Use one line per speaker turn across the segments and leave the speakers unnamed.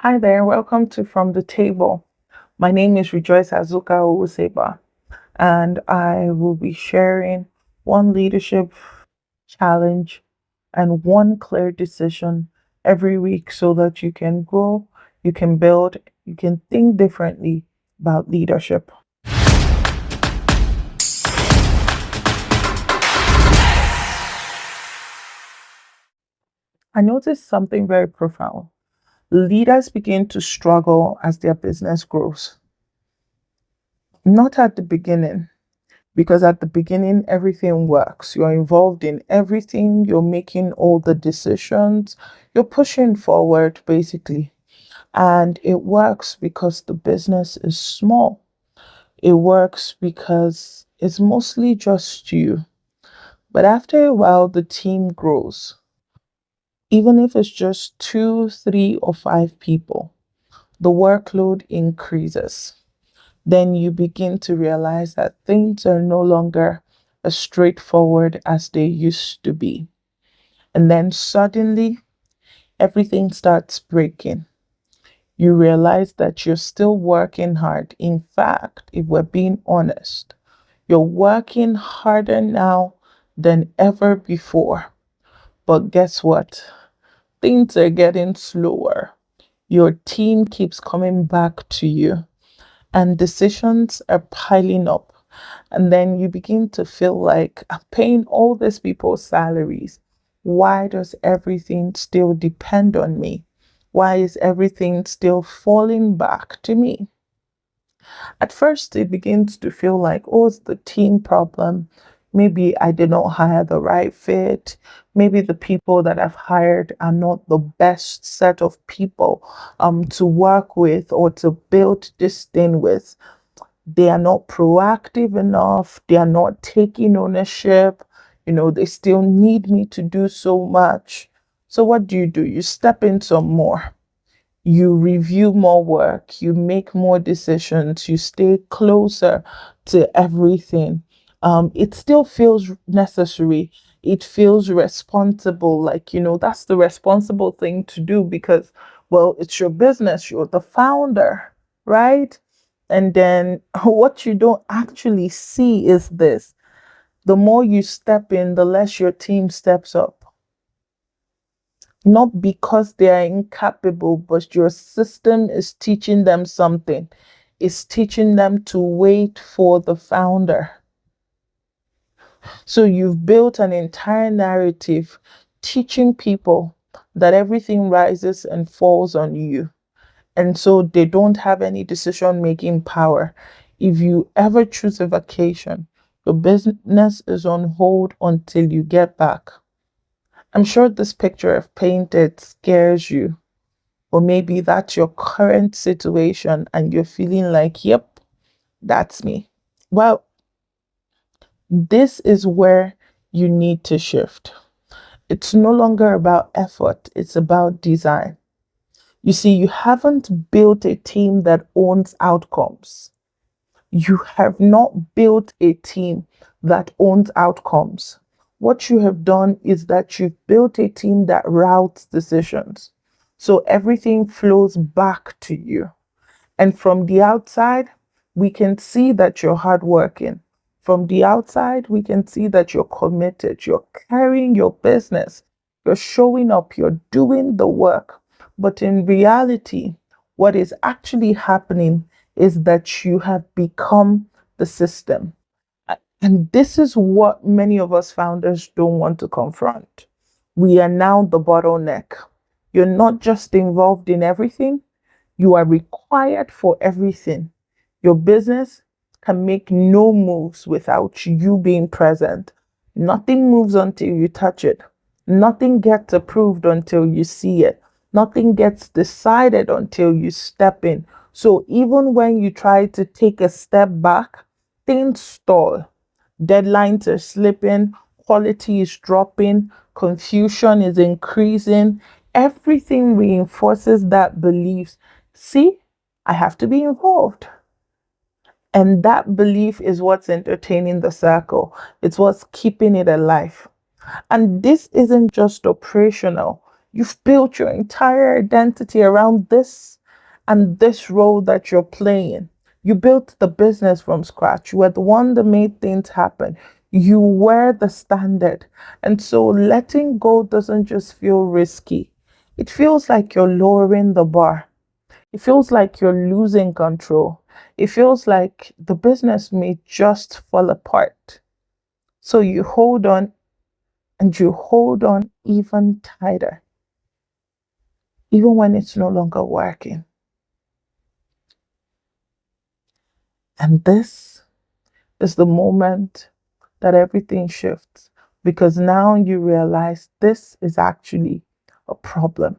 Hi there, welcome to From the Table. My name is Rejoice Azuka Owuseba, and I will be sharing one leadership challenge and one clear decision every week so that you can grow, you can build, you can think differently about leadership. I noticed something very profound. Leaders begin to struggle as their business grows. Not at the beginning, because at the beginning everything works. You're involved in everything, you're making all the decisions, you're pushing forward basically. And it works because the business is small. It works because it's mostly just you. But after a while, the team grows. Even if it's just two, three, or five people, the workload increases. Then you begin to realize that things are no longer as straightforward as they used to be. And then suddenly everything starts breaking. You realize that you're still working hard. In fact, if we're being honest, you're working harder now than ever before. But guess what? Things are getting slower. Your team keeps coming back to you, and decisions are piling up. And then you begin to feel like I'm paying all these people's salaries. Why does everything still depend on me? Why is everything still falling back to me? At first, it begins to feel like, oh, it's the team problem. Maybe I did not hire the right fit. Maybe the people that I've hired are not the best set of people to work with or to build this thing with. They are not proactive enough. They are not taking ownership. They still need me to do so much. So what do? You step in some more. You review more work. You make more decisions. You stay closer to everything. It still feels necessary. It feels responsible. Like, that's the responsible thing to do because, well, it's your business. You're the founder, right? And then what you don't actually see is this. The more you step in, the less your team steps up. Not because they are incapable, but your system is teaching them something. It's teaching them to wait for the founder. So you've built an entire narrative teaching people that everything rises and falls on you. And so they don't have any decision making power. If you ever choose a vacation, your business is on hold until you get back. I'm sure this picture I've painted scares you, or maybe that's your current situation and you're feeling like, yep, that's me. Well, this is where you need to shift. It's no longer about effort, it's about design. You see, you haven't built a team that owns outcomes. You have not built a team that owns outcomes. What you have done is that you've built a team that routes decisions. So everything flows back to you. And from the outside, we can see that you're hardworking. From the outside, we can see that you're committed, you're carrying your business, you're showing up, you're doing the work. But in reality, what is actually happening is that you have become the system. And this is what many of us founders don't want to confront. We are now the bottleneck. You're not just involved in everything, you are required for everything. Your business can make no moves without you being present. Nothing moves until you touch it. Nothing gets approved until you see it. Nothing gets decided until you step in. So even when you try to take a step back, things stall. Deadlines are slipping, quality is dropping, confusion is increasing. Everything reinforces that belief. See, I have to be involved. And that belief is what's entertaining the circle. It's what's keeping it alive. And this isn't just operational, You've built your entire identity around this and this role that you're playing. You built the business from scratch. You were the one that made things happen. You were the standard. And so letting go doesn't just feel risky. It feels like you're lowering the bar. It feels like you're losing control. It feels like the business may just fall apart. So you hold on, and you hold on even tighter, even when it's no longer working. And this is the moment that everything shifts, because now you realize this is actually a problem.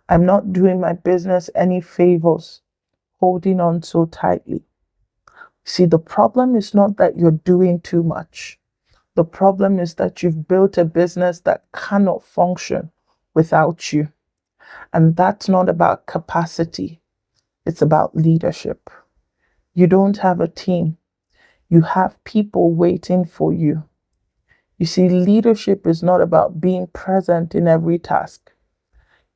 I'm not doing my business any favors holding on so tightly. See, the problem is not that you're doing too much. The problem is that you've built a business that cannot function without you. And that's not about capacity, it's about leadership. You don't have a team, you have people waiting for you. You see, leadership is not about being present in every task.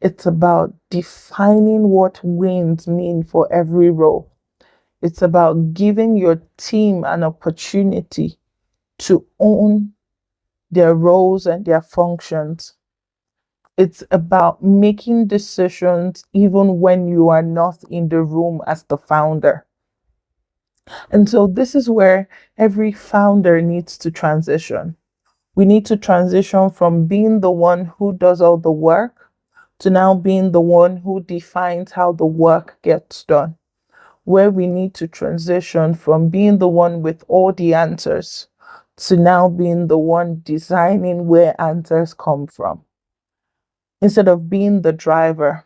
It's about defining what wins mean for every role. It's about giving your team an opportunity to own their roles and their functions. It's about making decisions even when you are not in the room as the founder. And so this is where every founder needs to transition. We need to transition from being the one who does all the work to now being the one who defines how the work gets done. Where we need to transition from being the one with all the answers to now being the one designing where answers come from. Instead of being the driver,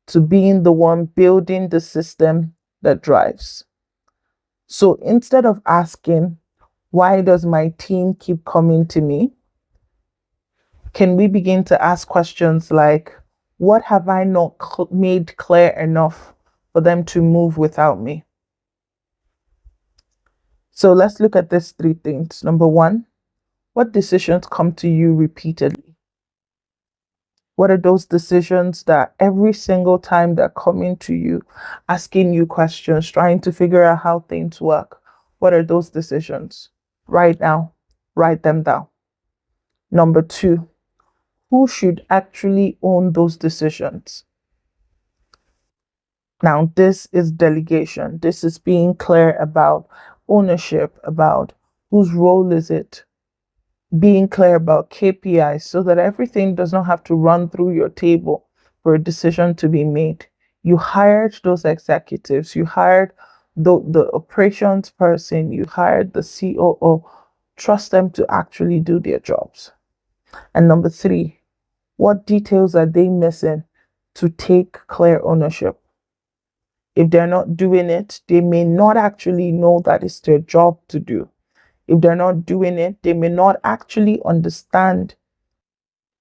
to being the one building the system that drives. So instead of asking, why does my team keep coming to me? Can we begin to ask questions like, what have I not made clear enough for them to move without me? So let's look at these three things. Number one, what decisions come to you repeatedly? What are those decisions that every single time they're coming to you, asking you questions, trying to figure out how things work? What are those decisions? Right now, write them down. Number two, who should actually own those decisions? Now, this is delegation. This is being clear about ownership, about whose role is it, being clear about KPIs so that everything does not have to run through your table for a decision to be made. You hired those executives, you hired the operations person, you hired the COO. Trust them to actually do their jobs. And number three, what details are they missing to take clear ownership? If they're not doing it, they may not actually know that it's their job to do. If they're not doing it, they may not actually understand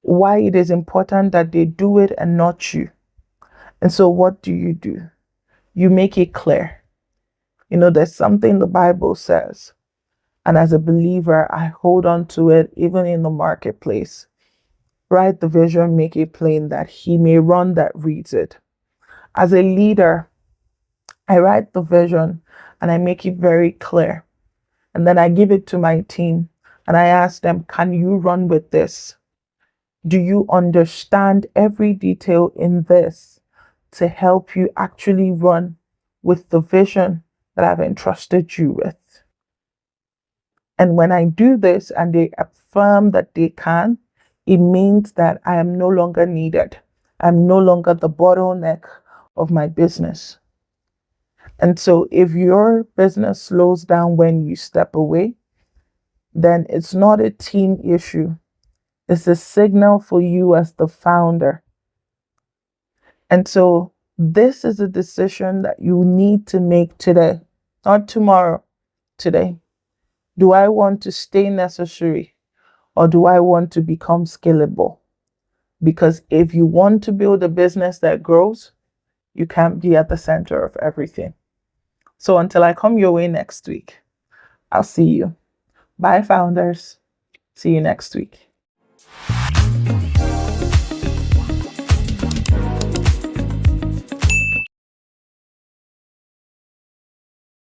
why it is important that they do it and not you. And so what do? You make it clear. There's something the Bible says, and as a believer, I hold on to it even in the marketplace. Write the vision, make it plain that he may run that reads it. As a leader, I write the vision and I make it very clear. And then I give it to my team and I ask them, can you run with this? Do you understand every detail in this to help you actually run with the vision that I've entrusted you with? And when I do this and they affirm that they can, it means that I am no longer needed. I'm no longer the bottleneck of my business. And so if your business slows down when you step away, then it's not a team issue. It's a signal for you as the founder. And so this is a decision that you need to make today, not tomorrow, today. Do I want to stay necessary or do I want to become scalable? Because if you want to build a business that grows, you can't be at the center of everything. So until I come your way next week, I'll see you. Bye, founders. See you next week.